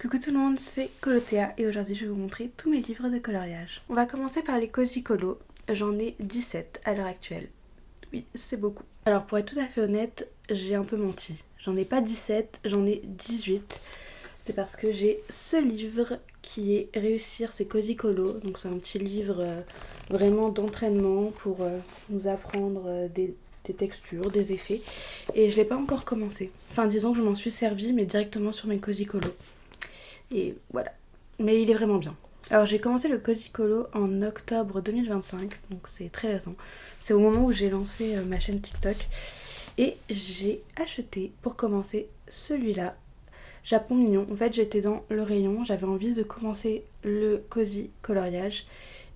Coucou tout le monde, c'est Colotea et aujourd'hui je vais vous montrer tous mes livres de coloriage. On va commencer par les Cozy Colo, j'en ai 17 à l'heure actuelle. Oui, c'est beaucoup. Alors pour être tout à fait honnête, j'ai un peu menti. J'en ai pas 17, j'en ai 18. C'est parce que j'ai ce livre qui est Réussir ses Cozy Colo. Donc c'est un petit livre vraiment d'entraînement pour nous apprendre des textures, des effets. Et je l'ai pas encore commencé. Enfin disons que je m'en suis servie mais directement sur mes Cozy Colo. Et voilà. Mais il est vraiment bien. Alors j'ai commencé le Cozy Colo en octobre 2025, donc c'est très récent. C'est au moment où j'ai lancé ma chaîne TikTok. Et j'ai acheté pour commencer celui-là, Japon Mignon. En fait j'étais dans le rayon, j'avais envie de commencer le Cozy coloriage.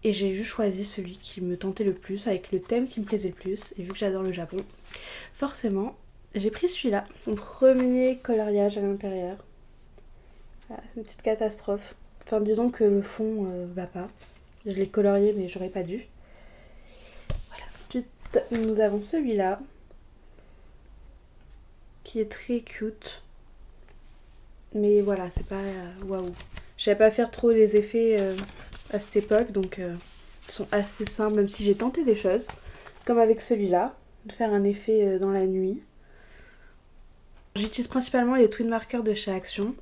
Et j'ai juste choisi celui qui me tentait le plus, avec le thème qui me plaisait le plus. Et vu que j'adore le Japon, forcément j'ai pris celui-là. Mon premier coloriage à l'intérieur. Ah, c'est une petite catastrophe. Enfin, disons que le fond va pas. Je l'ai colorié, mais j'aurais pas dû. Voilà. Ensuite, nous avons celui-là, qui est très cute. Mais voilà, c'est pas waouh. Je savais pas faire trop les effets à cette époque, donc ils sont assez simples, même si j'ai tenté des choses. Comme avec celui-là, de faire un effet dans la nuit. J'utilise principalement les twin markers de chez Action.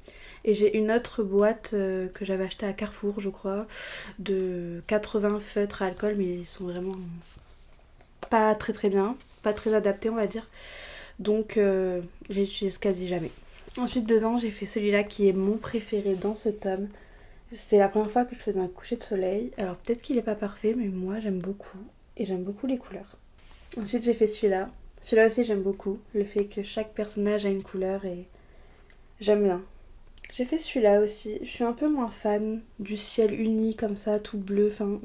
Et j'ai une autre boîte que j'avais achetée à Carrefour, je crois, de 80 feutres à alcool, mais ils sont vraiment pas très très bien, pas très adaptés on va dire. Donc j'utilise quasi jamais. Ensuite dedans j'ai fait celui-là qui est mon préféré dans ce tome. C'est la première fois que je faisais un coucher de soleil. Alors peut-être qu'il est pas parfait, mais moi j'aime beaucoup. Et j'aime beaucoup les couleurs. Ensuite j'ai fait celui-là. Celui-là aussi j'aime beaucoup. Le fait que chaque personnage a une couleur et j'aime bien. J'ai fait celui-là aussi. Je suis un peu moins fan du ciel uni comme ça, tout bleu. Enfin,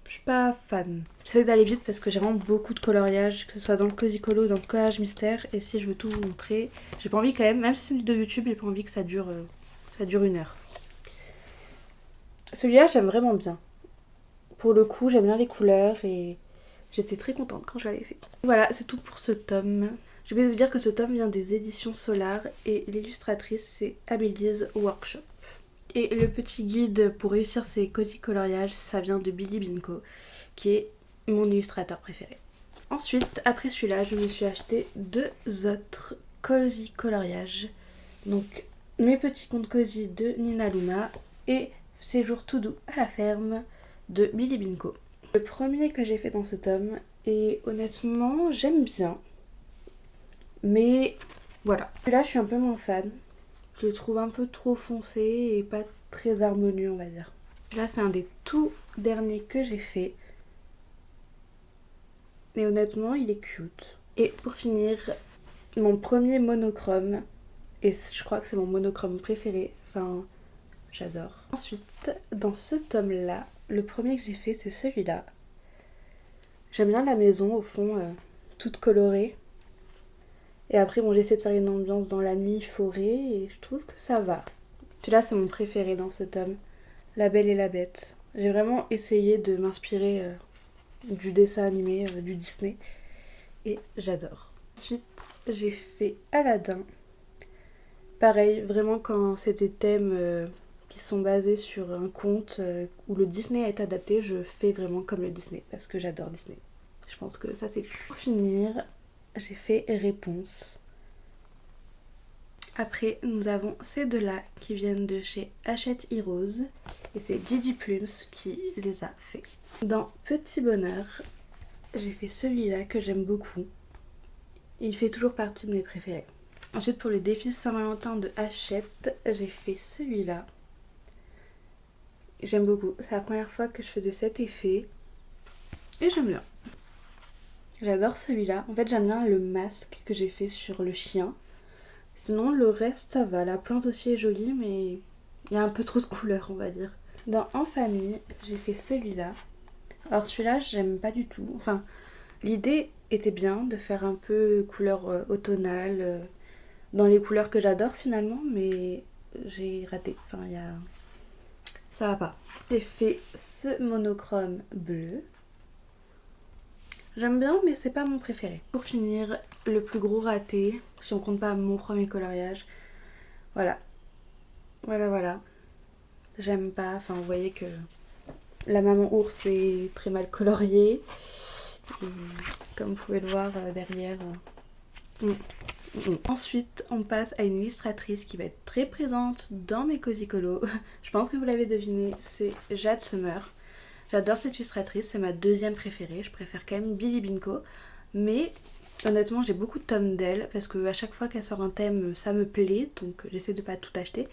je suis pas fan. J'essaie d'aller vite parce que j'ai vraiment beaucoup de coloriage, que ce soit dans le Cozy Colo ou dans le collage mystère. Et si je veux tout vous montrer, j'ai pas envie quand même si c'est une vidéo YouTube, j'ai pas envie que ça dure 1 heure. Celui-là, j'aime vraiment bien. Pour le coup, j'aime bien les couleurs et j'étais très contente quand je l'avais fait. Voilà, c'est tout pour ce tome. J'ai oublié de vous dire que ce tome vient des éditions Solar et l'illustratrice c'est Amelie's Workshop. Et le petit guide pour réussir ses cozy coloriages, ça vient de Billy Binko, qui est mon illustrateur préféré. Ensuite, après celui-là, je me suis acheté 2 autres cozy coloriages. Donc, mes petits contes cozy de Nina Luna et Séjour tout doux à la ferme de Billy Binko. Le premier que j'ai fait dans ce tome, et honnêtement, j'aime bien. Mais voilà. Là, je suis un peu moins fan. Je le trouve un peu trop foncé et pas très harmonieux, on va dire. Là, c'est un des tout derniers que j'ai fait. Mais honnêtement, il est cute. Et pour finir, mon premier monochrome. Et je crois que c'est mon monochrome préféré. Enfin, j'adore. Ensuite, dans ce tome-là, le premier que j'ai fait, c'est celui-là. J'aime bien la maison, au fond, toute colorée. Et après, bon, j'essaie de faire une ambiance dans la nuit, forêt, et je trouve que ça va. Celui-là, c'est mon préféré dans ce tome. La Belle et la Bête. J'ai vraiment essayé de m'inspirer du dessin animé, du Disney. Et j'adore. Ensuite, j'ai fait Aladdin. Pareil, vraiment quand c'est des thèmes qui sont basés sur un conte où le Disney a été adapté, je fais vraiment comme le Disney, parce que j'adore Disney. Je pense que ça c'est tout. Pour finir, j'ai fait Réponse. Après, nous avons ces deux-là qui viennent de chez Hachette Heroes. Et c'est Didi Plumes qui les a fait. Dans Petit Bonheur, j'ai fait celui-là que j'aime beaucoup. Il fait toujours partie de mes préférés. Ensuite, pour le défi Saint-Valentin de Hachette, j'ai fait celui-là. J'aime beaucoup. C'est la première fois que je faisais cet effet. Et j'aime bien. J'adore celui-là. En fait, j'aime bien le masque que j'ai fait sur le chien. Sinon, le reste, ça va. La plante aussi est jolie, mais il y a un peu trop de couleurs, on va dire. Dans En Famille, j'ai fait celui-là. Alors celui-là, j'aime pas du tout. Enfin, l'idée était bien de faire un peu couleur automnale, dans les couleurs que j'adore finalement, mais j'ai raté. Enfin, ça va pas. J'ai fait ce monochrome bleu. J'aime bien, mais c'est pas mon préféré. Pour finir, le plus gros raté, si on compte pas mon premier coloriage, voilà. Voilà, voilà. J'aime pas, enfin vous voyez que la maman ours est très mal coloriée. Et comme vous pouvez le voir derrière. Ensuite, on passe à une illustratrice qui va être très présente dans mes Cozy Colos. Je pense que vous l'avez deviné, c'est Jade Summer. J'adore cette illustratrice, c'est ma deuxième préférée. Je préfère quand même Billy Binko. Mais honnêtement, j'ai beaucoup de tomes d'elle parce qu'à chaque fois qu'elle sort un thème, ça me plaît. Donc j'essaie de pas tout acheter.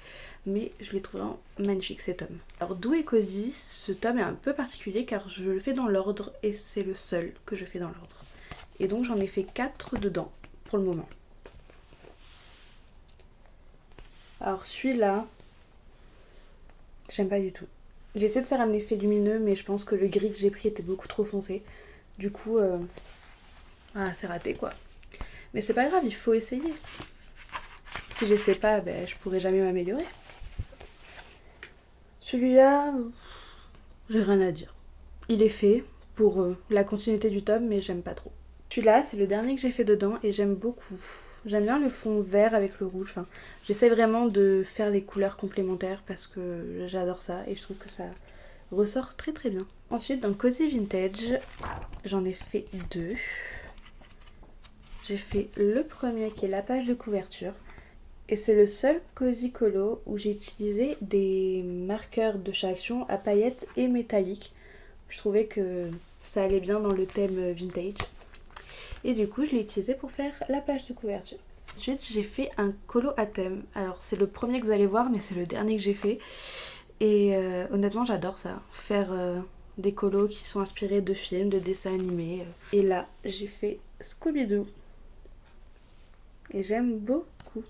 Mais je les trouve vraiment magnifiques ces tomes. Alors Doux et Cozy, ce tome est un peu particulier car je le fais dans l'ordre et c'est le seul que je fais dans l'ordre. Et donc j'en ai fait 4 dedans pour le moment. Alors celui-là, j'aime pas du tout. J'ai essayé de faire un effet lumineux mais je pense que le gris que j'ai pris était beaucoup trop foncé. Du coup, c'est raté quoi. Mais c'est pas grave, il faut essayer. Si j'essaie pas, je pourrai jamais m'améliorer. Celui-là, j'ai rien à dire. Il est fait pour la continuité du tome mais j'aime pas trop. Celui-là, c'est le dernier que j'ai fait dedans et j'aime beaucoup. J'aime bien le fond vert avec le rouge. Enfin, j'essaie vraiment de faire les couleurs complémentaires parce que j'adore ça et je trouve que ça ressort très très bien. Ensuite, dans Cozy Vintage, j'en ai fait 2. J'ai fait le premier qui est la page de couverture. Et c'est le seul Cozy Colo où j'ai utilisé des marqueurs de chaque action à paillettes et métalliques. Je trouvais que ça allait bien dans le thème vintage. Et du coup, je l'ai utilisé pour faire la page de couverture. Ensuite, j'ai fait un colo à thème. Alors, c'est le premier que vous allez voir, mais c'est le dernier que j'ai fait. Et honnêtement, j'adore ça. Faire des colos qui sont inspirés de films, de dessins animés. Et là, j'ai fait Scooby-Doo. Et j'aime beaucoup.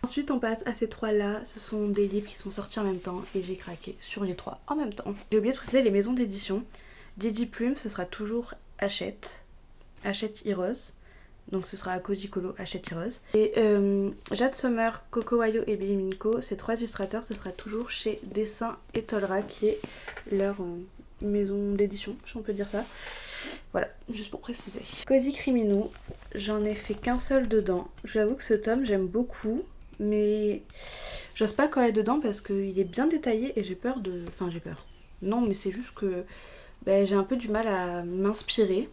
Ensuite, on passe à ces 3-là. Ce sont des livres qui sont sortis en même temps. Et j'ai craqué sur les 3 en même temps. J'ai oublié de préciser les maisons d'édition. Didi Plume, ce sera toujours Hachette. Hachette Heroes. Donc ce sera à Cozy Colo Hachette Heroes. Et Jade Summer, Coco Wayo et Billy Minko, ces 3 illustrateurs, ce sera toujours chez Dessin et Tolra, qui est leur maison d'édition, si on peut dire ça. Voilà, juste pour préciser. Cozy Criminaux, j'en ai fait qu'un seul dedans. J'avoue que ce tome, j'aime beaucoup, mais j'ose pas coller dedans parce qu'il est bien détaillé et j'ai peur de... Enfin, j'ai peur. Non, mais c'est juste que j'ai un peu du mal à m'inspirer.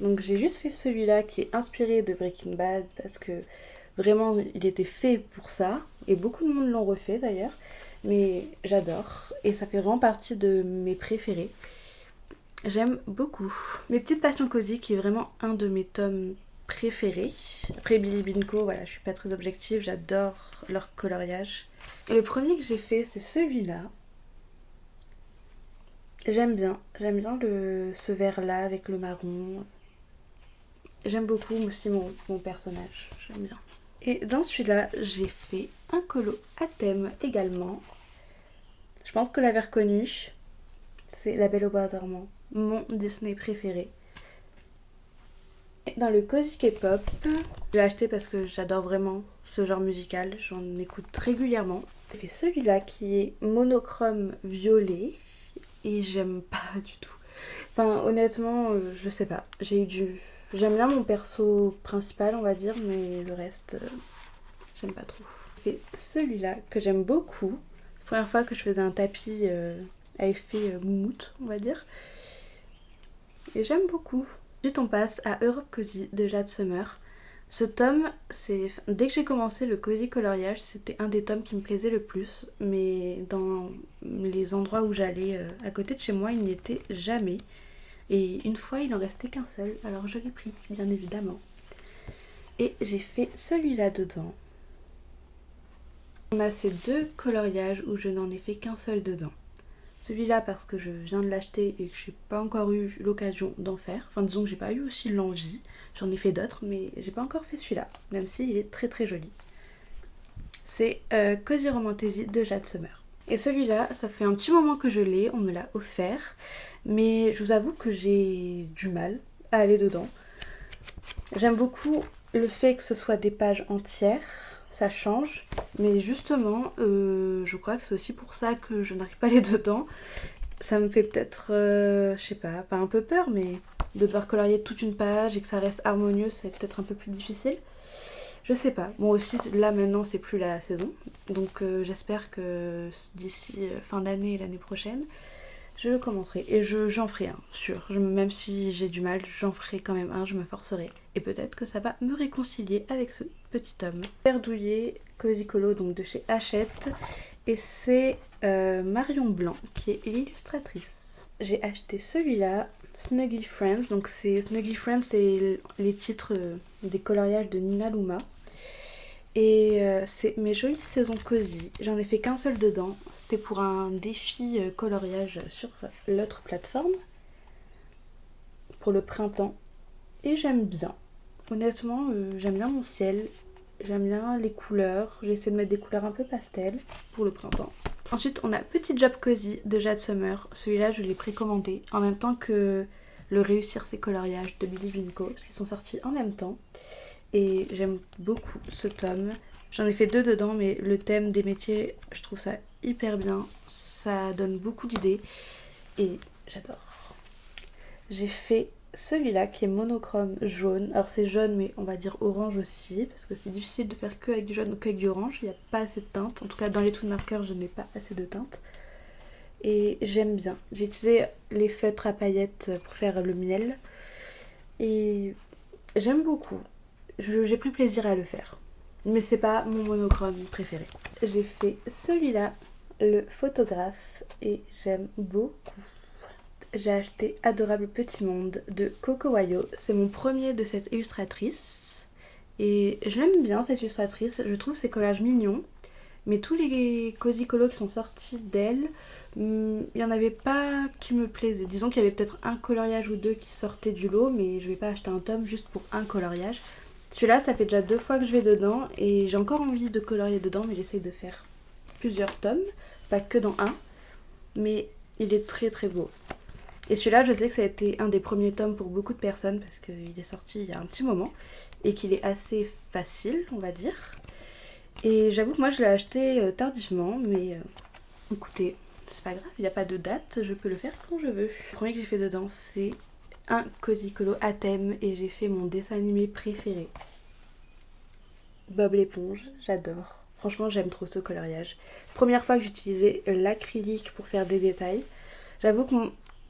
Donc j'ai juste fait celui-là qui est inspiré de Breaking Bad parce que vraiment il était fait pour ça. Et beaucoup de monde l'ont refait d'ailleurs. Mais j'adore. Et ça fait vraiment partie de mes préférés. J'aime beaucoup. Mes petites passions cozy qui est vraiment un de mes tomes préférés. Après Billy Binko, voilà, je suis pas très objective. J'adore leur coloriage. Et le premier que j'ai fait c'est celui-là. J'aime bien ce vert là avec le marron. J'aime beaucoup aussi mon personnage, j'aime bien. Et dans celui-là, j'ai fait un colo à thème également. Je pense que vous l'avez reconnu. C'est La Belle au bois dormant, mon Disney préféré. Et dans le Cozy K-pop, je l'ai acheté parce que j'adore vraiment ce genre musical. J'en écoute régulièrement. J'ai fait celui-là qui est monochrome violet. Et j'aime pas du tout. Enfin, honnêtement, je sais pas. J'aime bien mon perso principal, on va dire, mais le reste, j'aime pas trop. J'ai fait celui-là que j'aime beaucoup. C'est la première fois que je faisais un tapis à effet moumoute, on va dire. Et j'aime beaucoup. Ensuite, on passe à Europe Cozy de Jade Summer. Ce tome, dès que j'ai commencé le cozy coloriage, c'était un des tomes qui me plaisait le plus. Mais dans les endroits où j'allais à côté de chez moi, il n'y était jamais. Et une fois, il en restait qu'un seul, alors je l'ai pris, bien évidemment. Et j'ai fait celui-là dedans. On a ces 2 coloriages où je n'en ai fait qu'un seul dedans. Celui-là parce que je viens de l'acheter et que je n'ai pas encore eu l'occasion d'en faire. Enfin, disons que j'ai pas eu aussi l'envie. J'en ai fait d'autres, mais j'ai pas encore fait celui-là, même s'il est très très joli. C'est Cozy Romantasy de Jade Summer. Et celui-là, ça fait un petit moment que je l'ai, on me l'a offert. Mais je vous avoue que j'ai du mal à aller dedans. J'aime beaucoup le fait que ce soit des pages entières, ça change. Mais justement, je crois que c'est aussi pour ça que je n'arrive pas à aller dedans. Ça me fait peut-être, je sais pas un peu peur, mais de devoir colorier toute une page et que ça reste harmonieux, c'est peut-être un peu plus difficile. Je sais pas. Bon aussi là maintenant c'est plus la saison. Donc j'espère que d'ici fin d'année et l'année prochaine, je le commencerai. Et j'en ferai un, sûr. Même si j'ai du mal, j'en ferai quand même un, je me forcerai. Et peut-être que ça va me réconcilier avec ce petit homme. Verdouillet Cozy Colo, donc de chez Hachette. Et c'est Marion Blanc qui est l'illustratrice. J'ai acheté celui-là, Snuggy Friends. Donc Snuggy Friends, c'est les titres des coloriages de Nina Luma. Et c'est mes jolies saisons cosy. J'en ai fait qu'un seul dedans. C'était pour un défi coloriage sur l'autre plateforme. Pour le printemps. Et j'aime bien. Honnêtement, j'aime bien mon ciel. J'aime bien les couleurs. J'ai essayé de mettre des couleurs un peu pastel pour le printemps. Ensuite, on a Petit Job Cozy de Jade Summer. Celui-là, je l'ai précommandé en même temps que le Réussir ses coloriages de Billy Vinco. Parce qu'ils sont sortis en même temps. Et j'aime beaucoup ce tome. J'en ai fait 2 dedans, mais le thème des métiers, je trouve ça hyper bien. Ça donne beaucoup d'idées et j'adore. J'ai fait celui-là qui est monochrome jaune. Alors c'est jaune, mais on va dire orange aussi, parce que c'est difficile de faire que avec du jaune ou qu'avec du orange. Il n'y a pas assez de teinte. En tout cas, dans les tool markers, je n'ai pas assez de teinte. Et j'aime bien. J'ai utilisé les feutres à paillettes pour faire le miel. Et j'aime beaucoup. J'ai pris plaisir à le faire. Mais c'est pas mon monochrome préféré. J'ai fait celui-là, le photographe, et j'aime beaucoup. J'ai acheté Adorable Petit Monde de Coco Wayo. C'est mon premier de cette illustratrice. Et je l'aime bien cette illustratrice. Je trouve ses collages mignons. Mais tous les Cozy Colo qui sont sortis d'elle, il n'y en avait pas qui me plaisaient. Disons qu'il y avait peut-être un coloriage ou 2 qui sortaient du lot, mais je vais pas acheter un tome juste pour un coloriage. Celui-là, ça fait déjà 2 fois que je vais dedans et j'ai encore envie de colorier dedans, mais j'essaye de faire plusieurs tomes, pas que dans un. Mais il est très très beau. Et celui-là, je sais que ça a été un des premiers tomes pour beaucoup de personnes parce qu'il est sorti il y a un petit moment et qu'il est assez facile, on va dire. Et j'avoue que moi, je l'ai acheté tardivement, mais écoutez, c'est pas grave, il n'y a pas de date, je peux le faire quand je veux. Le premier que j'ai fait dedans, c'est un Cozy Colo à thème et j'ai fait mon dessin animé préféré. Bob l'éponge, j'adore. Franchement, j'aime trop ce coloriage. Première fois que j'utilisais l'acrylique pour faire des détails. J'avoue que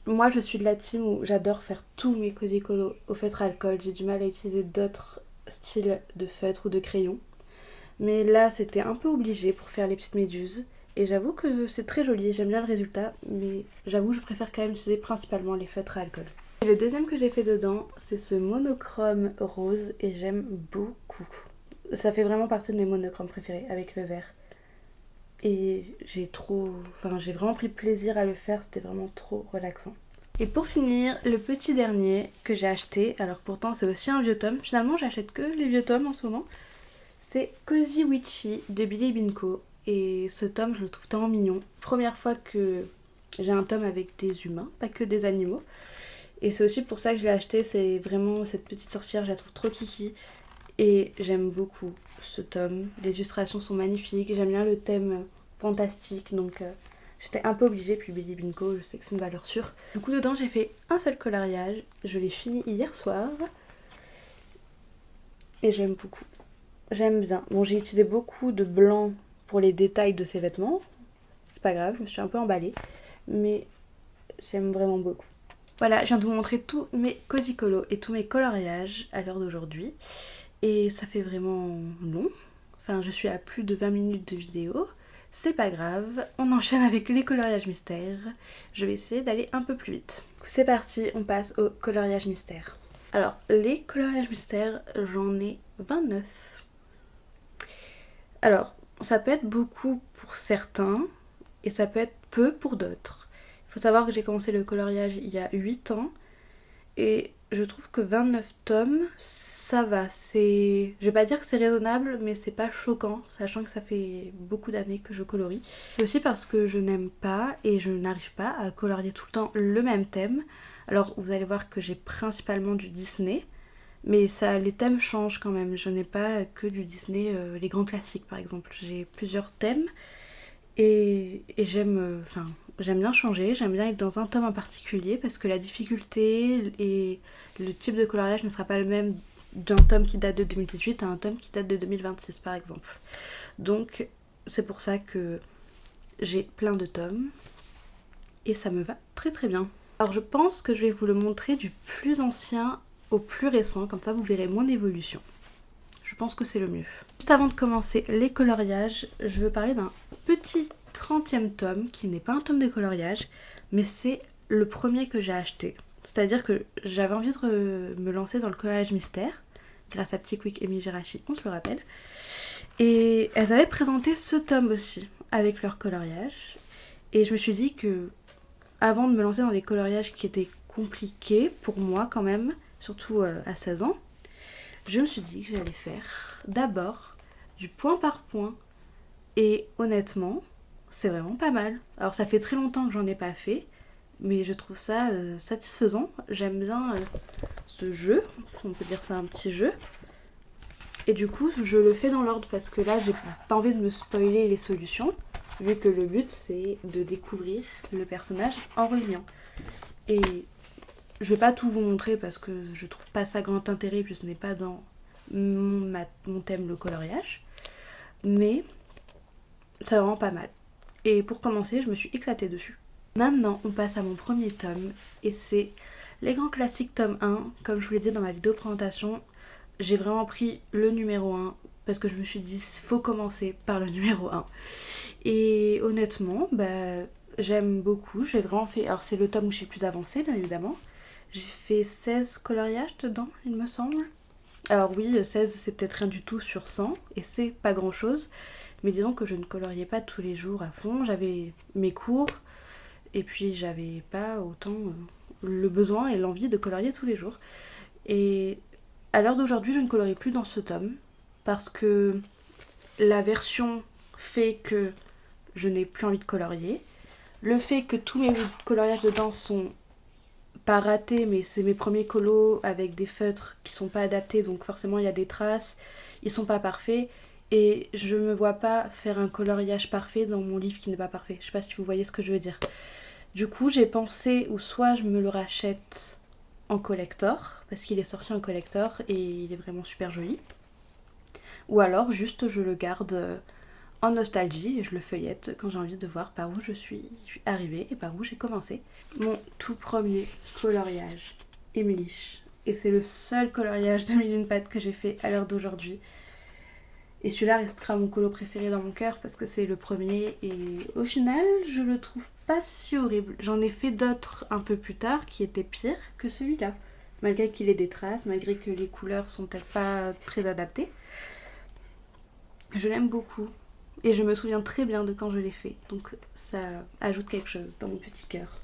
moi, je suis de la team où j'adore faire tous mes Cozy Colo au feutre alcool. J'ai du mal à utiliser d'autres styles de feutre ou de crayon. Mais là, c'était un peu obligé pour faire les petites méduses. Et j'avoue que c'est très joli, j'aime bien le résultat. Mais j'avoue que je préfère quand même utiliser principalement les feutres à alcool. Et le deuxième que j'ai fait dedans, c'est ce monochrome rose et j'aime beaucoup. Ça fait vraiment partie de mes monochromes préférés avec le vert. Et j'ai vraiment pris plaisir à le faire, c'était vraiment trop relaxant. Et pour finir, le petit dernier que j'ai acheté, alors pourtant c'est aussi un vieux tome, finalement j'achète que les vieux tomes en ce moment, c'est Cozy Witchy de Billy Vinco. Et ce tome, je le trouve tellement mignon. Première fois que j'ai un tome avec des humains, pas que des animaux. Et c'est aussi pour ça que je l'ai acheté, c'est vraiment cette petite sorcière, je la trouve trop kiki. Et j'aime beaucoup ce tome, les illustrations sont magnifiques, j'aime bien le thème fantastique, donc j'étais un peu obligée, puis Billy Vinco, je sais que c'est une valeur sûre. Du coup dedans j'ai fait un seul coloriage, je l'ai fini hier soir, et j'aime beaucoup, j'aime bien. Bon, j'ai utilisé beaucoup de blanc pour les détails de ses vêtements, c'est pas grave, je me suis un peu emballée, mais j'aime vraiment beaucoup. Voilà, je viens de vous montrer tous mes Cozy Colo et tous mes coloriages à l'heure d'aujourd'hui. Et ça fait vraiment long. Enfin, je suis à plus de 20 minutes de vidéo. C'est pas grave, on enchaîne avec les coloriages mystères. Je vais essayer d'aller un peu plus vite. C'est parti, on passe au coloriage mystère. Alors, les coloriages mystères, j'en ai 29. Alors, ça peut être beaucoup pour certains et ça peut être peu pour d'autres. Il faut savoir que j'ai commencé le coloriage il y a 8 ans et je trouve que 29 tomes, ça va. Je vais pas dire que c'est raisonnable, mais c'est pas choquant, sachant que ça fait beaucoup d'années que je colorie. C'est aussi parce que je n'aime pas et je n'arrive pas à colorier tout le temps le même thème. Alors vous allez voir que j'ai principalement du Disney, mais les thèmes changent quand même. Je n'ai pas que du Disney, les grands classiques par exemple. J'ai plusieurs thèmes et j'aime bien changer, j'aime bien être dans un tome en particulier parce que la difficulté et le type de coloriage ne sera pas le même d'un tome qui date de 2018 à un tome qui date de 2026 par exemple. Donc c'est pour ça que j'ai plein de tomes et ça me va très très bien. Alors je pense que je vais vous le montrer du plus ancien au plus récent, comme ça vous verrez mon évolution. Je pense que c'est le mieux. Juste avant de commencer les coloriages, je veux parler d'un petit 30e tome qui n'est pas un tome de coloriage, mais c'est le premier que j'ai acheté. C'est-à-dire que j'avais envie de me lancer dans le coloriage mystère, grâce à Petit Quick et Mijirachi, on se le rappelle. Et elles avaient présenté ce tome aussi, avec leur coloriage. Et je me suis dit que, avant de me lancer dans des coloriages qui étaient compliqués, pour moi quand même, surtout à 16 ans, je me suis dit que j'allais faire d'abord du point par point. Et honnêtement, c'est vraiment pas mal. Alors ça fait très longtemps que j'en ai pas fait, mais je trouve ça satisfaisant. J'aime bien ce jeu, on peut dire ça un petit jeu. Et du coup, je le fais dans l'ordre parce que là, j'ai pas envie de me spoiler les solutions, vu que le but, c'est de découvrir le personnage en reliant. Et je vais pas tout vous montrer parce que je trouve pas ça grand intérêt, puisque ce n'est pas dans mon thème, le coloriage. Mais c'est vraiment pas mal. Et pour commencer, je me suis éclatée dessus. Maintenant, on passe à mon premier tome, et c'est les grands classiques tome 1. Comme je vous l'ai dit dans ma vidéo présentation, j'ai vraiment pris le numéro 1, parce que je me suis dit, faut commencer par le numéro 1. Et honnêtement, j'aime beaucoup, j'ai vraiment fait... Alors c'est le tome où je suis plus avancée, bien évidemment. J'ai fait 16 coloriages dedans, il me semble. Alors oui, 16 c'est peut-être rien du tout sur 100, et c'est pas grand chose. Mais disons que je ne coloriais pas tous les jours à fond, j'avais mes cours, et puis j'avais pas autant le besoin et l'envie de colorier tous les jours. Et à l'heure d'aujourd'hui, je ne colorie plus dans ce tome, parce que la version fait que je n'ai plus envie de colorier. Le fait que tous mes coloriages dedans sont pas ratés, mais c'est mes premiers colos avec des feutres qui sont pas adaptés, donc forcément il y a des traces, ils sont pas parfaits. Et je me vois pas faire un coloriage parfait dans mon livre qui n'est pas parfait. Je sais pas si vous voyez ce que je veux dire. Du coup, j'ai pensé, ou soit je me le rachète en collector, parce qu'il est sorti en collector et il est vraiment super joli. Ou alors, juste je le garde en nostalgie et je le feuillette quand j'ai envie de voir par où je suis arrivée et par où j'ai commencé. Mon tout premier coloriage, Emilich. Et c'est le seul coloriage de Mille et une pattes que j'ai fait à l'heure d'aujourd'hui. Et celui-là restera mon colo préféré dans mon cœur parce que c'est le premier et au final, je le trouve pas si horrible. J'en ai fait d'autres un peu plus tard qui étaient pires que celui-là. Malgré qu'il ait des traces, malgré que les couleurs sont peut-être pas très adaptées. Je l'aime beaucoup et je me souviens très bien de quand je l'ai fait. Donc ça ajoute quelque chose dans mon petit cœur.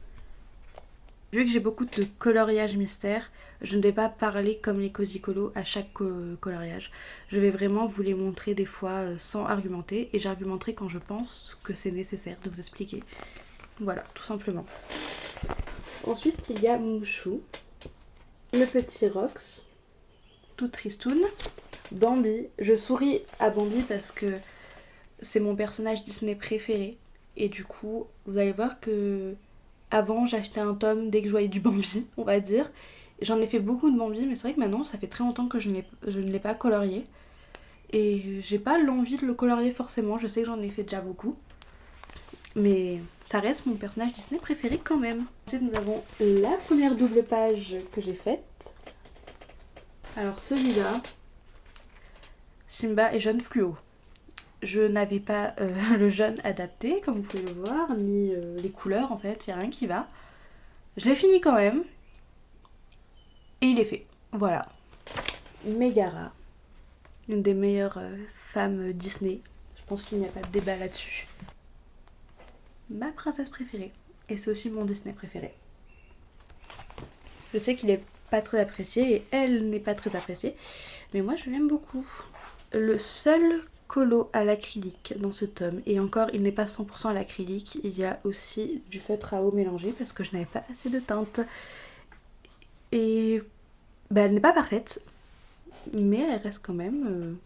Vu que j'ai beaucoup de coloriage mystère, je ne vais pas parler comme les Cozy Colo à chaque coloriage. Je vais vraiment vous les montrer des fois sans argumenter et j'argumenterai quand je pense que c'est nécessaire de vous expliquer. Voilà, tout simplement. Ensuite, il y a Mouchou, le petit Rox, tout tristoun, Bambi. Je souris à Bambi parce que c'est mon personnage Disney préféré et du coup, vous allez voir que avant, j'achetais un tome dès que je voyais du Bambi, on va dire. J'en ai fait beaucoup de Bambi, mais c'est vrai que maintenant, ça fait très longtemps que je ne l'ai pas colorié. Et j'ai pas l'envie de le colorier forcément, je sais que j'en ai fait déjà beaucoup. Mais ça reste mon personnage Disney préféré quand même. Ensuite, nous avons la première double page que j'ai faite. Alors celui-là, Simba et Jaune Fluo. Je n'avais pas le jaune adapté, comme vous pouvez le voir, ni les couleurs en fait, il n'y a rien qui va. Je l'ai fini quand même. Et il est fait. Voilà. Megara, une des meilleures femmes Disney. Je pense qu'il n'y a pas de débat là-dessus. Ma princesse préférée. Et c'est aussi mon Disney préféré. Je sais qu'il est pas très apprécié et elle n'est pas très appréciée. Mais moi je l'aime beaucoup. Le seul colo à l'acrylique dans ce tome, et encore il n'est pas 100% à l'acrylique, il y a aussi du feutre à eau mélangé parce que je n'avais pas assez de teinte. Et elle n'est pas parfaite, mais elle reste quand même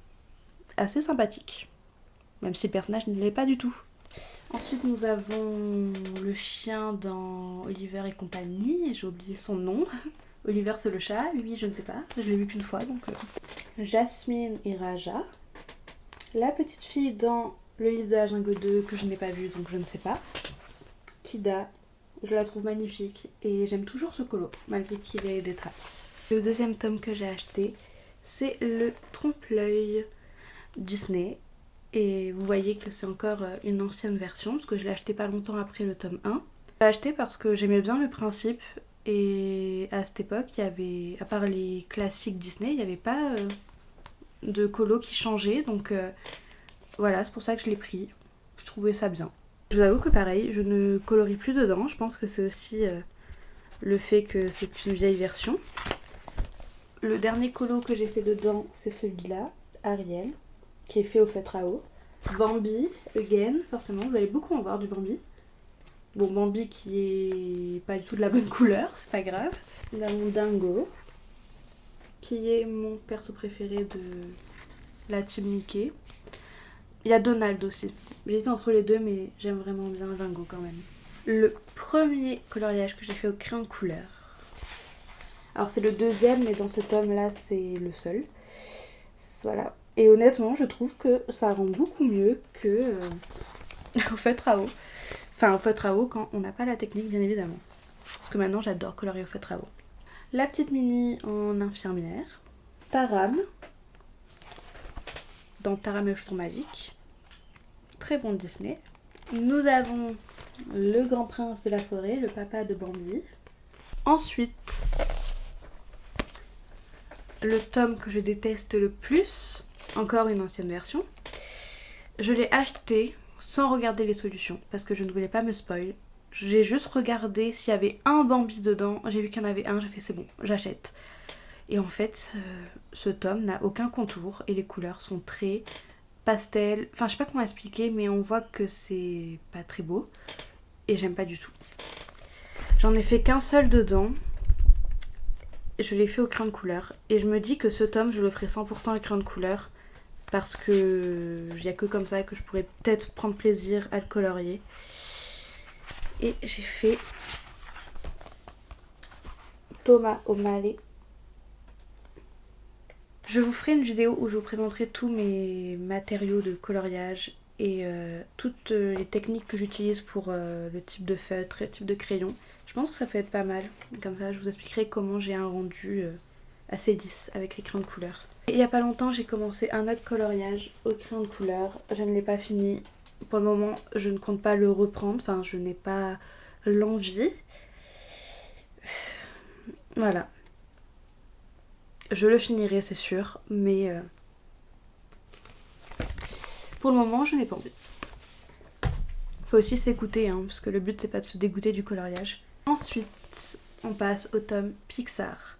assez sympathique, même si le personnage ne l'est pas du tout. Ensuite nous avons le chien dans Oliver et compagnie, j'ai oublié son nom, Oliver c'est le chat, lui je ne sais pas, je l'ai vu qu'une fois donc... Jasmine et Raja. La petite fille dans le livre de la jungle 2 que je n'ai pas vu donc je ne sais pas. Kida, je la trouve magnifique et j'aime toujours ce colo malgré qu'il ait des traces. Le deuxième tome que j'ai acheté c'est le Trompe-l'œil Disney et vous voyez que c'est encore une ancienne version parce que je l'ai acheté pas longtemps après le tome 1. Je l'ai acheté parce que j'aimais bien le principe et à cette époque il y avait, à part les classiques Disney, il n'y avait pas de colo qui changeait donc voilà, c'est pour ça que je l'ai pris. Je trouvais ça bien. Je vous avoue que pareil, je ne colorie plus dedans, je pense que c'est aussi le fait que c'est une vieille version. Le dernier colo que j'ai fait dedans c'est celui-là, Ariel, qui est fait au feutre à eau. Bambi, again, forcément, vous allez beaucoup en voir du Bambi. Bon, Bambi qui est pas du tout de la bonne couleur, c'est pas grave. Nous avons Dingo, qui est mon perso préféré de la team Mickey. Il y a Donald aussi. J'étais entre les deux, mais j'aime vraiment bien Dingo quand même. Le premier coloriage que j'ai fait au crayon de couleur. Alors c'est le deuxième, mais dans ce tome-là, c'est le seul. Voilà. Et honnêtement, je trouve que ça rend beaucoup mieux que au feutre à eau. Enfin, au feutre à eau quand on n'a pas la technique, bien évidemment. Parce que maintenant, j'adore colorier au feutre à eau. La petite Mini en infirmière. Taram. Dans Taram et le jeton magique. Très bon Disney. Nous avons le grand prince de la forêt, le papa de Bambi. Ensuite, le tome que je déteste le plus, encore une ancienne version. Je l'ai acheté sans regarder les solutions parce que je ne voulais pas me spoil. J'ai juste regardé s'il y avait un Bambi dedans. J'ai vu qu'il y en avait un, j'ai fait c'est bon, j'achète. Et en fait, ce tome n'a aucun contour et les couleurs sont très pastel. Enfin, je sais pas comment expliquer, mais on voit que c'est pas très beau et j'aime pas du tout. J'en ai fait qu'un seul dedans. Je l'ai fait au crayon de couleur et je me dis que ce tome, je le ferai 100% au crayon de couleur parce que il n'y a que comme ça que je pourrais peut-être prendre plaisir à le colorier. Et j'ai fait Thomas O'Malley. Je vous ferai une vidéo où je vous présenterai tous mes matériaux de coloriage et toutes les techniques que j'utilise pour le type de feutre et le type de crayon. Je pense que ça peut être pas mal. Comme ça, je vous expliquerai comment j'ai un rendu assez lisse avec les crayons de couleur. Et il y a pas longtemps, j'ai commencé un autre coloriage au crayon de couleur. Je ne l'ai pas fini. Pour le moment, je ne compte pas le reprendre. Enfin, je n'ai pas l'envie. Voilà. Je le finirai, c'est sûr. Mais pour le moment, je n'ai pas envie. Faut aussi s'écouter, hein, parce que le but, c'est pas de se dégoûter du coloriage. Ensuite, on passe au tome Pixar.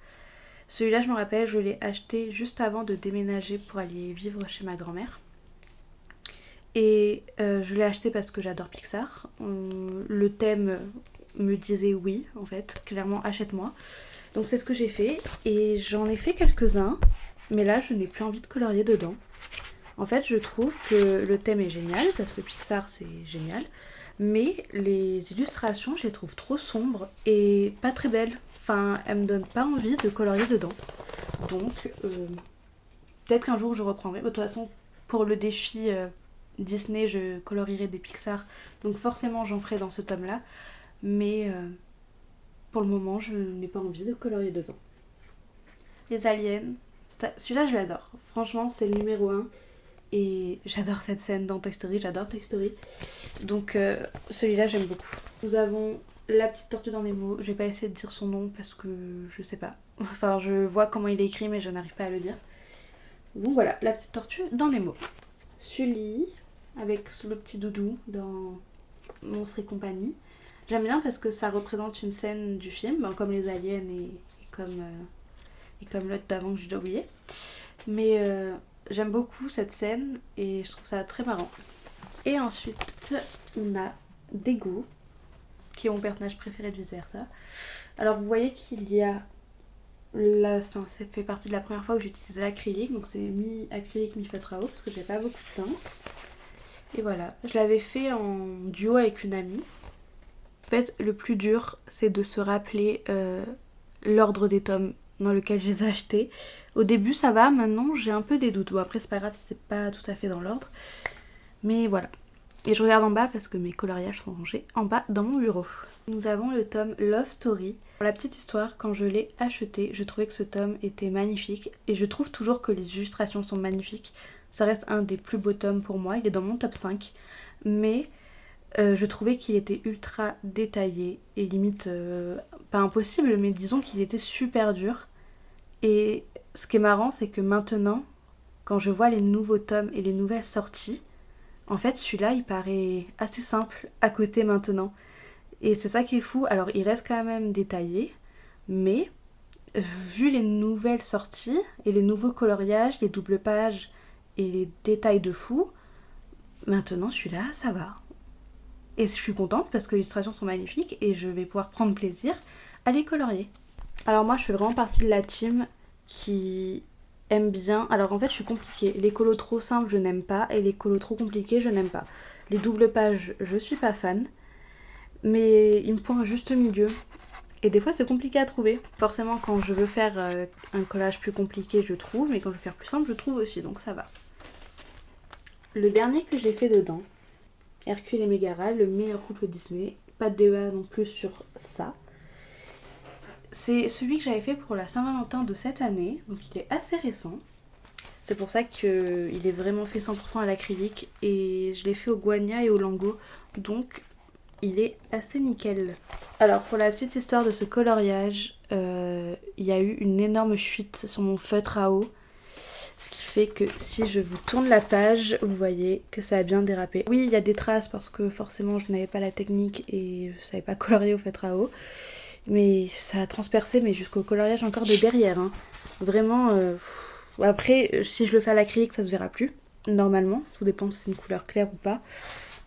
Celui-là, je me rappelle, je l'ai acheté juste avant de déménager pour aller vivre chez ma grand-mère. Et je l'ai acheté parce que j'adore Pixar. Le thème me disait oui, en fait, clairement, achète-moi. Donc c'est ce que j'ai fait. Et j'en ai fait quelques-uns, mais là, je n'ai plus envie de colorier dedans. En fait, je trouve que le thème est génial, parce que Pixar, c'est génial. Mais les illustrations, je les trouve trop sombres et pas très belles. Enfin, elles me donnent pas envie de colorier dedans. Donc, peut-être qu'un jour je reprendrai. De toute façon, pour le défi Disney, je colorierai des Pixar. Donc forcément, j'en ferai dans ce tome-là. Mais pour le moment, je n'ai pas envie de colorier dedans. Les aliens, celui-là, je l'adore. Franchement, c'est le numéro 1. Et j'adore cette scène dans Toy Story, j'adore Toy Story. Donc celui-là j'aime beaucoup. Nous avons la petite tortue dans Nemo. Je vais pas essayer de dire son nom parce que je sais pas. Enfin je vois comment il est écrit mais je n'arrive pas à le dire. Donc voilà, la petite tortue dans Nemo. Sully avec le petit doudou dans Monstres et compagnie. J'aime bien parce que ça représente une scène du film, comme les aliens et comme l'autre d'avant que j'ai déjà oublié. Mais j'aime beaucoup cette scène et je trouve ça très marrant. Et ensuite, on a Dego, qui est mon personnage préféré de Vice Versa. Alors vous voyez qu'il y a... ça fait partie de la première fois que j'utilise l'acrylique, donc c'est mi-acrylique, mi-feutre à eau, parce que j'ai pas beaucoup de teinte. Et voilà, je l'avais fait en duo avec une amie. En fait, le plus dur, c'est de se rappeler l'ordre des tomes dans lequel je les ai achetés. Au début ça va, maintenant j'ai un peu des doutes. Bon après c'est pas grave, c'est pas tout à fait dans l'ordre. Mais voilà. Et je regarde en bas parce que mes coloriages sont rangés en bas dans mon bureau. Nous avons le tome Love Story. Pour la petite histoire, quand je l'ai acheté, je trouvais que ce tome était magnifique. Et je trouve toujours que les illustrations sont magnifiques. Ça reste un des plus beaux tomes pour moi, il est dans mon top 5. Mais je trouvais qu'il était ultra détaillé et limite, pas impossible, mais disons qu'il était super dur. Et ce qui est marrant, c'est que maintenant, quand je vois les nouveaux tomes et les nouvelles sorties, en fait celui-là il paraît assez simple à côté maintenant. Et c'est ça qui est fou. Alors il reste quand même détaillé, mais vu les nouvelles sorties et les nouveaux coloriages, les doubles pages et les détails de fou, maintenant celui-là ça va. Et je suis contente parce que les illustrations sont magnifiques et je vais pouvoir prendre plaisir à les colorier. Alors moi je fais vraiment partie de la team qui aime bien... Alors en fait je suis compliquée. Les colos trop simples je n'aime pas et les colos trop compliqués je n'aime pas. Les doubles pages je suis pas fan. Mais il me faut un juste milieu. Et des fois c'est compliqué à trouver. Forcément quand je veux faire un collage plus compliqué je trouve, mais quand je veux faire plus simple je trouve aussi, donc ça va. Le dernier que j'ai fait dedans, Hercule et Mégara, le meilleur couple Disney. Pas de débat non plus sur ça. C'est celui que j'avais fait pour la Saint-Valentin de cette année, donc il est assez récent. C'est pour ça qu'il est vraiment fait 100% à l'acrylique et je l'ai fait au guania et au Lango, donc il est assez nickel. Alors pour la petite histoire de ce coloriage, il y a eu une énorme fuite sur mon feutre à eau. Ce qui fait que si je vous tourne la page, vous voyez que ça a bien dérapé. Oui, il y a des traces parce que forcément je n'avais pas la technique et je savais pas colorier au feutre à eau. Mais ça a transpercé, mais jusqu'au coloriage encore de derrière. Hein. Vraiment, après, si je le fais à l'acrylique, ça se verra plus. Normalement, tout dépend si c'est une couleur claire ou pas.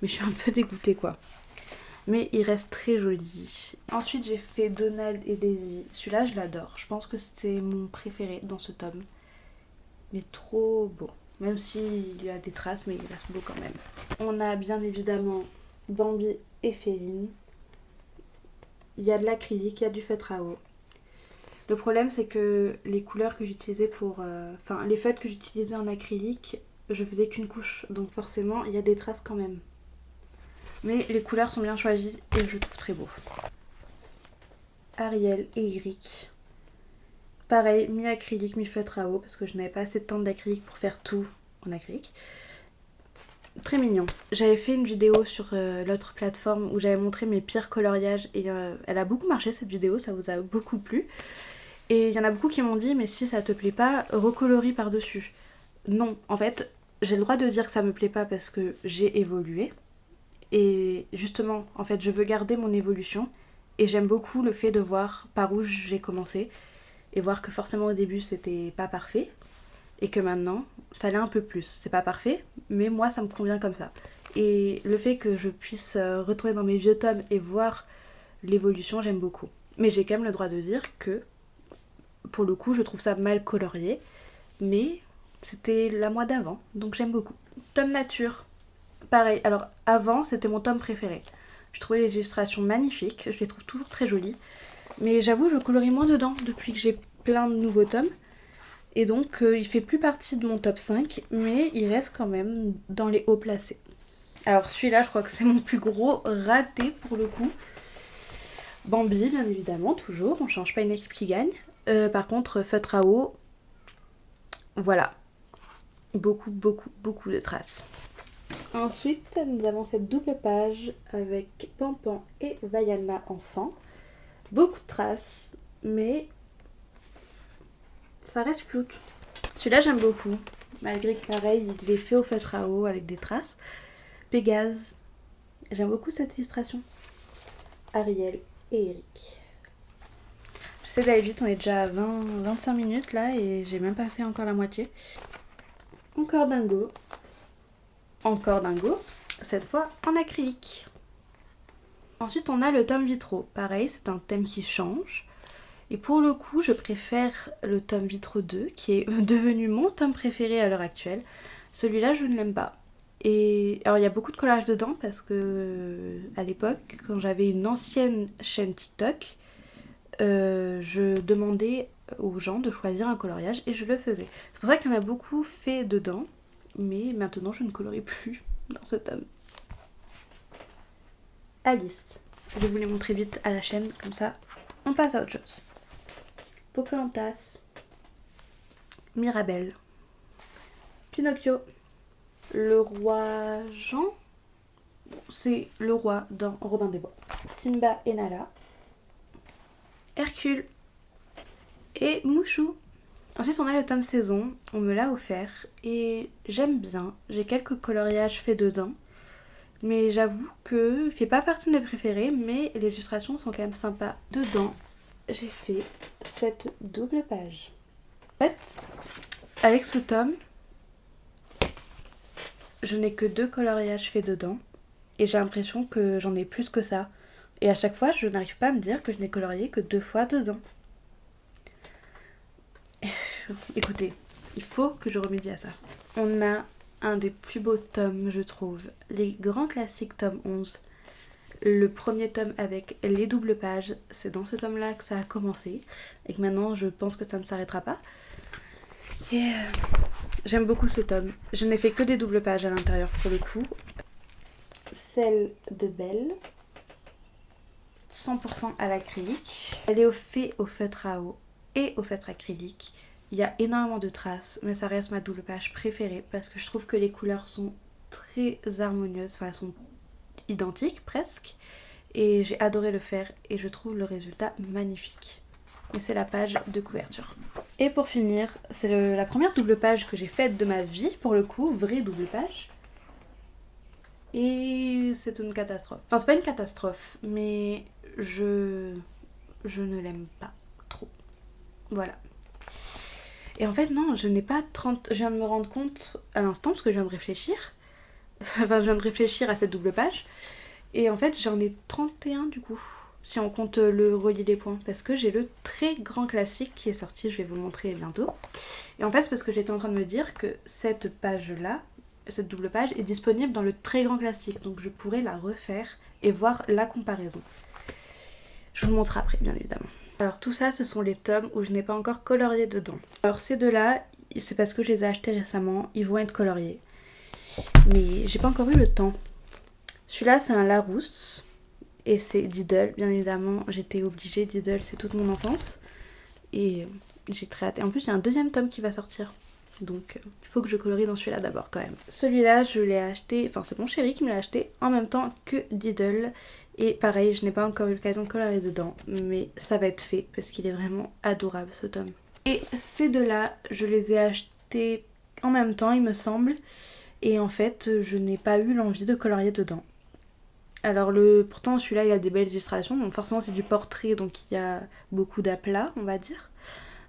Mais je suis un peu dégoûtée quoi. Mais il reste très joli. Ensuite, j'ai fait Donald et Daisy. Celui-là, je l'adore. Je pense que c'est mon préféré dans ce tome. Il est trop beau. Même s'il y a des traces, mais il reste beau quand même. On a bien évidemment Bambi et Féline. Il y a de l'acrylique, il y a du feutre à eau. Le problème, c'est que les couleurs que j'utilisais pour... Enfin, les feutres que j'utilisais en acrylique, je faisais qu'une couche. Donc forcément, il y a des traces quand même. Mais les couleurs sont bien choisies et je le trouve très beau. Ariel et Eric. Pareil, mi-acrylique, mi-feutre à eau, parce que je n'avais pas assez de temps d'acrylique pour faire tout en acrylique. Très mignon. J'avais fait une vidéo sur l'autre plateforme où j'avais montré mes pires coloriages et elle a beaucoup marché cette vidéo, ça vous a beaucoup plu. Et il y en a beaucoup qui m'ont dit mais si ça te plaît pas, recolorie par-dessus. Non, en fait, j'ai le droit de dire que ça me plaît pas parce que j'ai évolué. Et justement, en fait, je veux garder mon évolution et j'aime beaucoup le fait de voir par où j'ai commencé. Et voir que forcément au début c'était pas parfait et que maintenant ça l'est un peu plus. C'est pas parfait, mais moi ça me convient comme ça. Et le fait que je puisse retourner dans mes vieux tomes et voir l'évolution, j'aime beaucoup. Mais j'ai quand même le droit de dire que pour le coup je trouve ça mal colorié, mais c'était la moi d'avant, donc j'aime beaucoup. Tome nature, pareil. Alors avant c'était mon tome préféré. Je trouvais les illustrations magnifiques, je les trouve toujours très jolies. Mais j'avoue, je colorie moins dedans depuis que j'ai plein de nouveaux tomes. Et donc, il fait plus partie de mon top 5, mais il reste quand même dans les hauts placés. Alors celui-là, je crois que c'est mon plus gros raté pour le coup. Bambi, bien évidemment, toujours. On change pas une équipe qui gagne. Par contre, feutre à eau, voilà. Beaucoup de traces. Ensuite, nous avons cette double page avec Pampan et Vaiana enfant. Beaucoup de traces, mais ça reste cute. Celui-là j'aime beaucoup, malgré que pareil il est fait au feutre à eau avec des traces. Pégase, j'aime beaucoup cette illustration. Ariel et Eric. J'essaie d'aller vite, on est déjà à 25 minutes là et j'ai même pas fait encore la moitié. Encore Dingo. Encore Dingo, cette fois en acrylique. Ensuite on a le tome vitro, pareil c'est un thème qui change. Et pour le coup je préfère le tome vitro 2 qui est devenu mon tome préféré à l'heure actuelle. Celui-là je ne l'aime pas. Et alors il y a beaucoup de collages dedans parce que à l'époque quand j'avais une ancienne chaîne TikTok, je demandais aux gens de choisir un coloriage et je le faisais. C'est pour ça qu'il y en a beaucoup fait dedans, mais maintenant je ne colorie plus dans ce tome. Alice. Je vais vous les montrer vite à la chaîne, comme ça on passe à autre chose. Pocahontas. Mirabelle. Pinocchio. Le roi Jean. C'est le roi dans Robin des Bois. Simba et Nala. Hercule. Et Mouchou. Ensuite on a le tome saison, on me l'a offert et j'aime bien. J'ai quelques coloriages faits dedans. Mais j'avoue que il fait pas partie de mes préférés, mais les illustrations sont quand même sympas. Dedans, j'ai fait cette double page. En fait, avec ce tome, je n'ai que 2 coloriages faits dedans. Et j'ai l'impression que j'en ai plus que ça. Et à chaque fois, je n'arrive pas à me dire que je n'ai colorié que 2 fois dedans. Écoutez, il faut que je remédie à ça. On a un des plus beaux tomes, je trouve. Les grands classiques, tome 11. Le premier tome avec les doubles pages. C'est dans ce tome-là que ça a commencé. Et que maintenant, je pense que ça ne s'arrêtera pas. Et j'aime beaucoup ce tome. Je n'ai fait que des doubles pages à l'intérieur pour le coup. Celle de Belle. 100% à l'acrylique. Elle est faite au feutre à eau et au feutre acrylique. Il y a énormément de traces, mais ça reste ma double page préférée parce que je trouve que les couleurs sont très harmonieuses, enfin elles sont identiques presque. Et j'ai adoré le faire et je trouve le résultat magnifique. Et c'est la page de couverture. Et pour finir, c'est la première double page que j'ai faite de ma vie, pour le coup, vraie double page. Et c'est une catastrophe. Enfin, c'est pas une catastrophe, mais je ne l'aime pas trop. Voilà. Et en fait, non, je n'ai pas 30... Je viens de me rendre compte à l'instant, parce que je viens de réfléchir. Enfin, je viens de réfléchir à cette double page. Et en fait, j'en ai 31 du coup. Si on compte le relier des points. Parce que j'ai le très grand classique qui est sorti, je vais vous le montrer bientôt. Et en fait, c'est parce que j'étais en train de me dire que cette page-là, cette double page, est disponible dans le très grand classique. Donc je pourrais la refaire et voir la comparaison. Je vous le montre après, bien évidemment. Alors tout ça, ce sont les tomes où je n'ai pas encore colorié dedans. Alors ces deux-là, c'est parce que je les ai achetés récemment, ils vont être coloriés. Mais j'ai pas encore eu le temps. Celui-là, c'est un Larousse. Et c'est Diddle, bien évidemment. J'étais obligée, Diddle, c'est toute mon enfance. Et j'ai très hâte. Et en plus, il y a un deuxième tome qui va sortir. Donc il faut que je colorie dans celui-là d'abord quand même. Celui-là, je l'ai acheté, enfin c'est mon chéri qui me l'a acheté en même temps que Diddle. Et pareil, je n'ai pas encore eu l'occasion de colorier dedans, mais ça va être fait parce qu'il est vraiment adorable ce tome. Et ces deux-là, je les ai achetés en même temps, il me semble. Et en fait, je n'ai pas eu l'envie de colorier dedans. Alors pourtant celui-là il a des belles illustrations, donc forcément c'est du portrait, donc il y a beaucoup d'aplats, on va dire.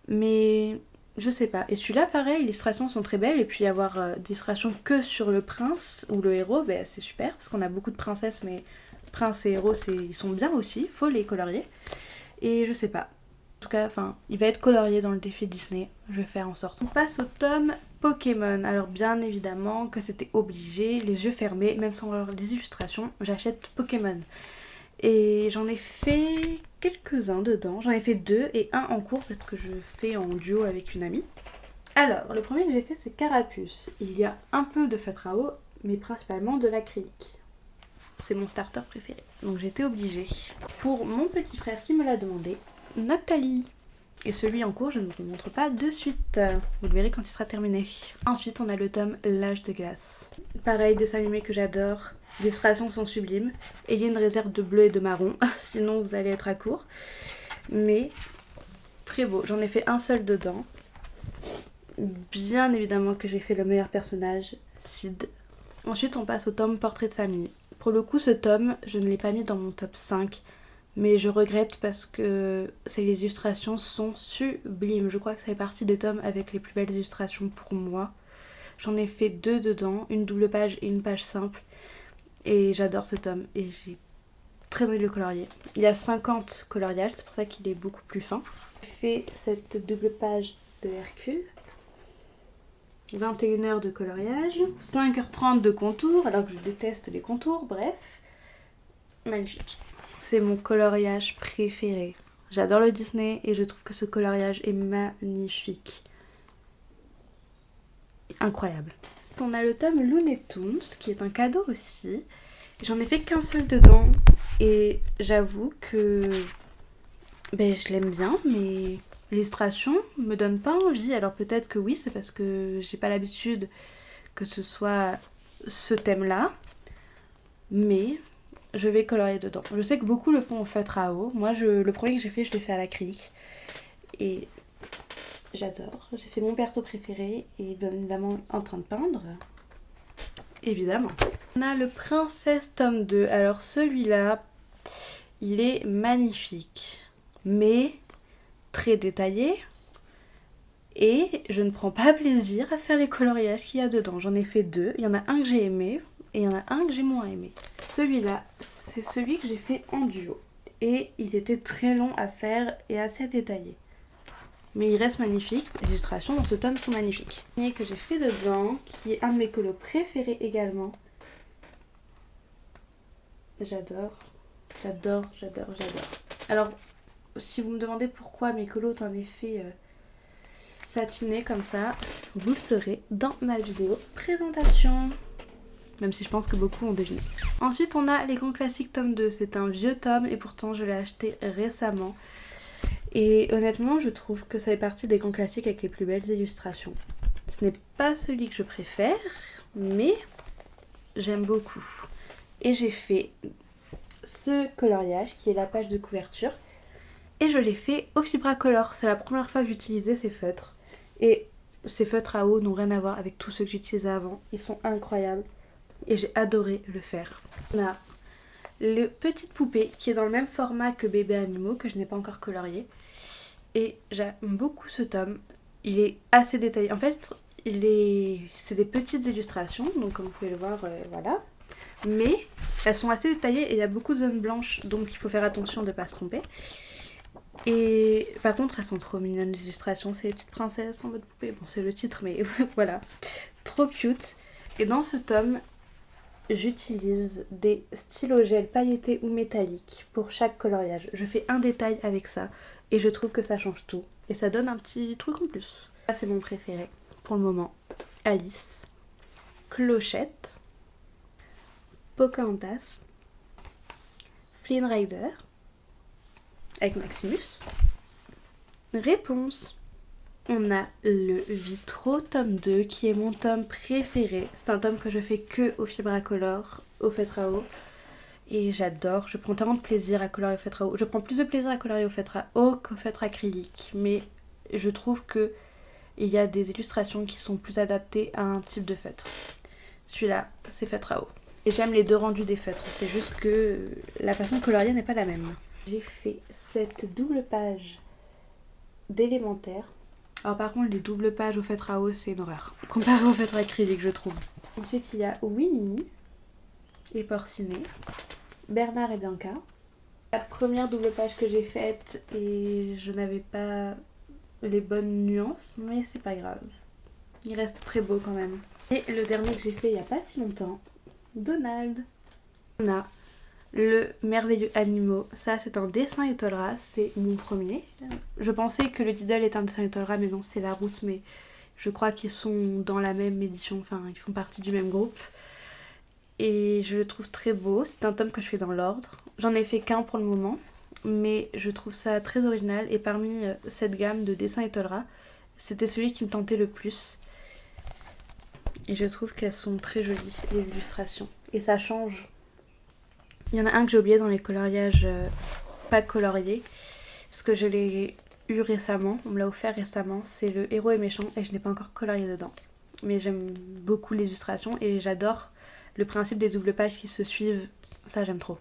Mais je sais pas. Et celui-là pareil, les illustrations sont très belles, et puis avoir des illustrations que sur le prince ou le héros, ben, c'est super, parce qu'on a beaucoup de princesses, mais prince et héros ils sont bien aussi, faut les colorier. Et je sais pas. En tout cas, enfin, il va être colorié dans le défi Disney, je vais faire en sorte. On passe au tome Pokémon. Alors bien évidemment que c'était obligé, les yeux fermés, même sans voir les illustrations, j'achète Pokémon. Et j'en ai fait quelques-uns dedans, j'en ai fait 2 et un en cours parce que je fais en duo avec une amie. Alors, le premier que j'ai fait c'est Carapuce. Il y a un peu de feutre à eau, mais principalement de l'acrylique. C'est mon starter préféré, donc j'étais obligée. Pour mon petit frère qui me l'a demandé, Noctali. Et celui en cours, je ne vous le montre pas de suite. Vous le verrez quand il sera terminé. Ensuite, on a le tome L'âge de glace. Pareil, dessin animé que j'adore. Les illustrations sont sublimes. Et il y a une réserve de bleu et de marron. Sinon, vous allez être à court. Mais très beau. J'en ai fait un seul dedans. Bien évidemment que j'ai fait le meilleur personnage, Sid. Ensuite, on passe au tome Portrait de famille. Pour le coup, ce tome, je ne l'ai pas mis dans mon top 5. Mais je regrette parce que les illustrations sont sublimes. Je crois que ça fait partie des tomes avec les plus belles illustrations pour moi. J'en ai fait 2 dedans, une double page et une page simple. Et j'adore ce tome et j'ai très envie de le colorier. Il y a 50 coloriages, c'est pour ça qu'il est beaucoup plus fin. J'ai fait cette double page de Hercule. 21 heures de coloriage. 5h30 de contour, alors que je déteste les contours, bref. Magnifique. C'est mon coloriage préféré. J'adore le Disney et je trouve que ce coloriage est magnifique. Incroyable. On a le tome Looney Tunes qui est un cadeau aussi. J'en ai fait qu'un seul dedans et j'avoue que je l'aime bien, mais l'illustration me donne pas envie. Alors peut-être que oui, c'est parce que j'ai pas l'habitude que ce soit ce thème-là, mais je vais colorier dedans. Je sais que beaucoup le font au feutre à eau. Moi, le premier que j'ai fait, je l'ai fait à l'acrylique et j'adore. J'ai fait mon perso préféré et bien évidemment en train de peindre. Évidemment. On a le Princesse tome 2. Alors celui-là, il est magnifique, mais très détaillé. Et je ne prends pas plaisir à faire les coloriages qu'il y a dedans. J'en ai fait 2. Il y en a un que j'ai aimé et il y en a un que j'ai moins aimé. Celui-là, c'est celui que j'ai fait en duo. Et il était très long à faire et assez détaillé. Mais il reste magnifique. Les illustrations dans ce tome sont magnifiques. Le dernier que j'ai fait dedans, qui est un de mes colos préférés également. J'adore. Alors, si vous me demandez pourquoi mes colos ont un effet satiné comme ça, vous le saurez dans ma vidéo présentation. Même si je pense que beaucoup ont deviné. Ensuite, on a les grands classiques tome 2. C'est un vieux tome et pourtant je l'ai acheté récemment. Et honnêtement, je trouve que ça fait partie des grands classiques avec les plus belles illustrations. Ce n'est pas celui que je préfère, mais j'aime beaucoup. Et j'ai fait ce coloriage qui est la page de couverture. Et je l'ai fait au Fibracolor. C'est la première fois que j'utilisais ces feutres. Et ces feutres à eau n'ont rien à voir avec tous ceux que j'utilisais avant. Ils sont incroyables. Et j'ai adoré le faire. On a le petite poupée qui est dans le même format que Bébé Animaux, que je n'ai pas encore colorié. Et j'aime beaucoup ce tome. Il est assez détaillé. En fait, c'est des petites illustrations, donc comme vous pouvez le voir, voilà. Mais elles sont assez détaillées et il y a beaucoup de zones blanches, donc il faut faire attention de ne pas se tromper. Et par contre, elles sont trop mignonnes les illustrations. C'est les petites princesses en mode poupée. Bon, c'est le titre, mais voilà. Trop cute. Et dans ce tome, j'utilise des stylos gel pailletés ou métalliques pour chaque coloriage. Je fais un détail avec ça et je trouve que ça change tout. Et ça donne un petit truc en plus. Ça, c'est mon préféré pour le moment. Alice, Clochette, Pocahontas, Flynn Rider avec Maximus, Réponse. On a le Vitro tome 2 qui est mon tome préféré. C'est un tome que je fais que au Fibracolor, au feutre à eau. Et j'adore, je prends tellement de plaisir à colorier au feutre à eau. Je prends plus de plaisir à colorier au feutre à eau qu'au feutre acrylique. Mais je trouve que il y a des illustrations qui sont plus adaptées à un type de feutre. Celui-là, c'est feutre à eau. Et j'aime les deux rendus des feutres. C'est juste que la façon de colorier n'est pas la même. J'ai fait cette double page d'élémentaire. Alors par contre, les doubles pages au feutre à eau, c'est une horreur. Comparé au feutre acrylique, je trouve. Ensuite, il y a Winnie et Porcinet, Bernard et Bianca. La première double page que j'ai faite et je n'avais pas les bonnes nuances, mais c'est pas grave. Il reste très beau quand même. Et le dernier que j'ai fait il n'y a pas si longtemps, Donald. On a le merveilleux animaux. Ça, c'est un dessin étoilera, c'est mon premier. Je pensais que le Diddle est un dessin étoilera, mais non, c'est Larousse, mais je crois qu'ils sont dans la même édition, enfin, ils font partie du même groupe. Et je le trouve très beau. C'est un tome que je fais dans l'ordre. J'en ai fait qu'un pour le moment, mais je trouve ça très original. Et parmi cette gamme de dessins étoilera, c'était celui qui me tentait le plus. Et je trouve qu'elles sont très jolies, les illustrations. Et ça change. Il y en a un que j'ai oublié dans les coloriages pas coloriés, parce que je l'ai eu récemment, on me l'a offert récemment, c'est le héros est méchant et je n'ai pas encore colorié dedans. Mais j'aime beaucoup les illustrations et j'adore le principe des doubles pages qui se suivent, ça j'aime trop.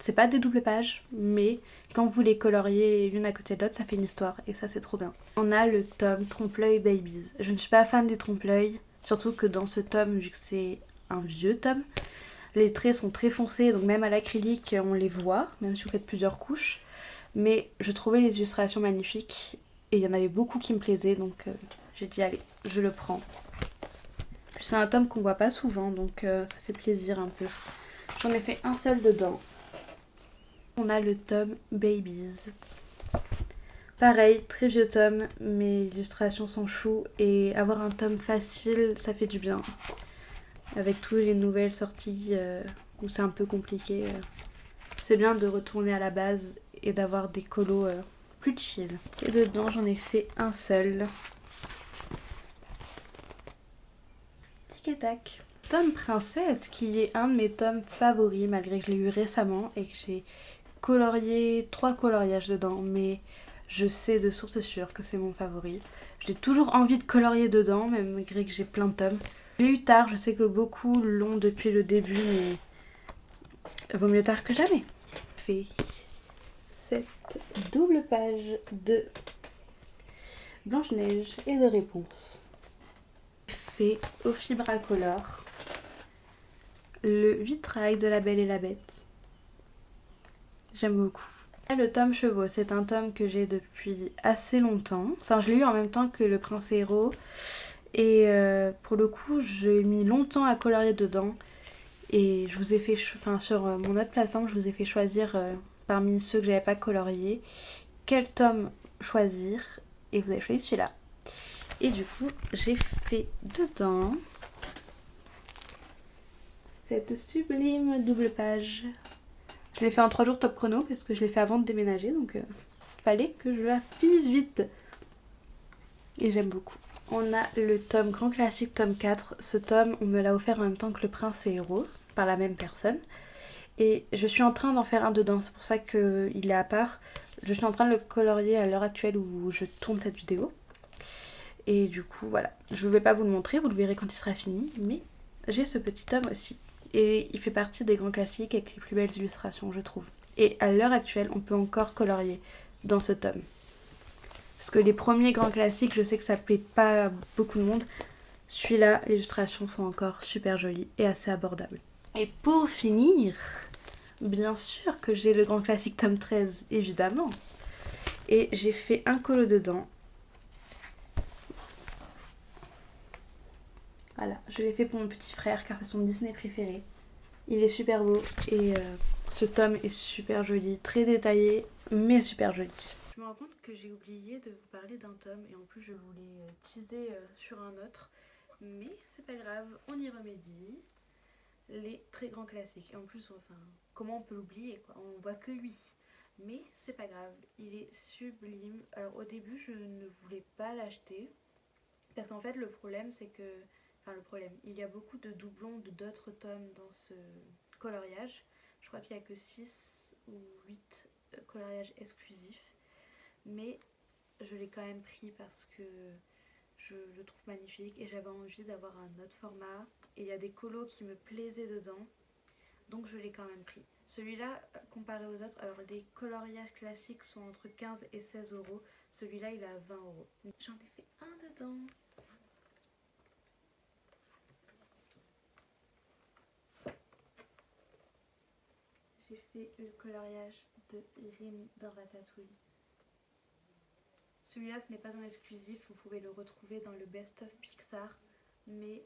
C'est pas des doubles pages, mais quand vous les coloriez l'une à côté de l'autre, ça fait une histoire et ça c'est trop bien. On a le tome Trompe-l'œil Babies. Je ne suis pas fan des trompe-l'œil, surtout que dans ce tome, vu que c'est un vieux tome, les traits sont très foncés, donc même à l'acrylique, on les voit, même si vous faites plusieurs couches. Mais je trouvais les illustrations magnifiques et il y en avait beaucoup qui me plaisaient, donc j'ai dit allez, je le prends. Puis c'est un tome qu'on voit pas souvent, donc ça fait plaisir un peu. J'en ai fait un seul dedans. On a le tome Babies. Pareil, très vieux tome, mes illustrations sont chou et avoir un tome facile, ça fait du bien. Avec toutes les nouvelles sorties où c'est un peu compliqué, c'est bien de retourner à la base et d'avoir des colos plus chill. Et dedans, j'en ai fait un seul. Tic et tac. Tome Princesse, qui est un de mes tomes favoris, malgré que je l'ai eu récemment et que j'ai colorié 3 coloriages dedans, mais je sais de source sûre que c'est mon favori. J'ai toujours envie de colorier dedans, même malgré que j'ai plein de tomes. J'ai eu tard, je sais que beaucoup l'ont depuis le début, mais vaut mieux tard que jamais. Fait cette double page de Blanche-Neige et de réponses. Fait au Fibracolor le vitrail de La Belle et la Bête. J'aime beaucoup. Le tome Chevaux, c'est un tome que j'ai depuis assez longtemps. Enfin, je l'ai eu en même temps que Le Prince Héros. Et pour le coup, j'ai mis longtemps à colorier dedans. Et je vous ai fait, sur mon autre plateforme, je vous ai fait choisir parmi ceux que j'avais pas coloriés quel tome choisir. Et vous avez choisi celui-là. Et du coup, j'ai fait dedans cette sublime double page. Je l'ai fait en 3 jours top chrono parce que je l'ai fait avant de déménager, donc il fallait que je la finisse vite. Et j'aime beaucoup. On a le tome grand classique, tome 4. Ce tome, on me l'a offert en même temps que Le Prince et Héros, par la même personne. Et je suis en train d'en faire un dedans, c'est pour ça qu'il est à part. Je suis en train de le colorier à l'heure actuelle où je tourne cette vidéo. Et du coup, voilà. Je ne vais pas vous le montrer, vous le verrez quand il sera fini, mais j'ai ce petit tome aussi. Et il fait partie des grands classiques avec les plus belles illustrations, je trouve. Et à l'heure actuelle, on peut encore colorier dans ce tome. Parce que les premiers grands classiques, je sais que ça plaît pas à beaucoup de monde. Celui-là, les illustrations sont encore super jolies et assez abordables. Et pour finir, bien sûr que j'ai le grand classique tome 13, évidemment. Et j'ai fait un colo dedans. Voilà, je l'ai fait pour mon petit frère car c'est son Disney préféré. Il est super beau et ce tome est super joli, très détaillé mais super joli. Je me rends compte que j'ai oublié de vous parler d'un tome et en plus je voulais teaser sur un autre. Mais c'est pas grave, on y remédie. Les très grands classiques. Et en plus, enfin, comment on peut l'oublier quoi? On voit que lui. Mais c'est pas grave, il est sublime. Alors au début je ne voulais pas l'acheter. Parce qu'en fait le problème c'est que... Enfin le problème, il y a beaucoup de doublons de d'autres tomes dans ce coloriage. Je crois qu'il n'y a que 6 ou 8 coloriages exclusifs. Mais je l'ai quand même pris parce que je le trouve magnifique et j'avais envie d'avoir un autre format. Et il y a des colos qui me plaisaient dedans. Donc je l'ai quand même pris. Celui-là, comparé aux autres, alors les coloriages classiques sont entre 15 et 16 euros. Celui-là, il est à 20 euros. J'en ai fait un dedans. J'ai fait le coloriage de Rémi dans Ratatouille. Celui-là, ce n'est pas un exclusif, vous pouvez le retrouver dans le Best of Pixar, mais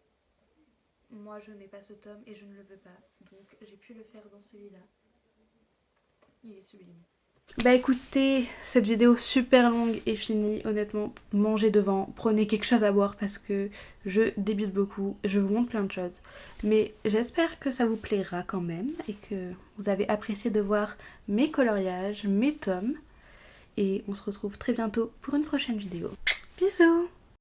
moi je n'ai pas ce tome et je ne le veux pas, donc j'ai pu le faire dans celui-là. Il est sublime. Bah écoutez, cette vidéo super longue est finie, honnêtement, mangez devant, prenez quelque chose à boire parce que je débite beaucoup, je vous montre plein de choses. Mais j'espère que ça vous plaira quand même et que vous avez apprécié de voir mes coloriages, mes tomes. Et on se retrouve très bientôt pour une prochaine vidéo. Bisous!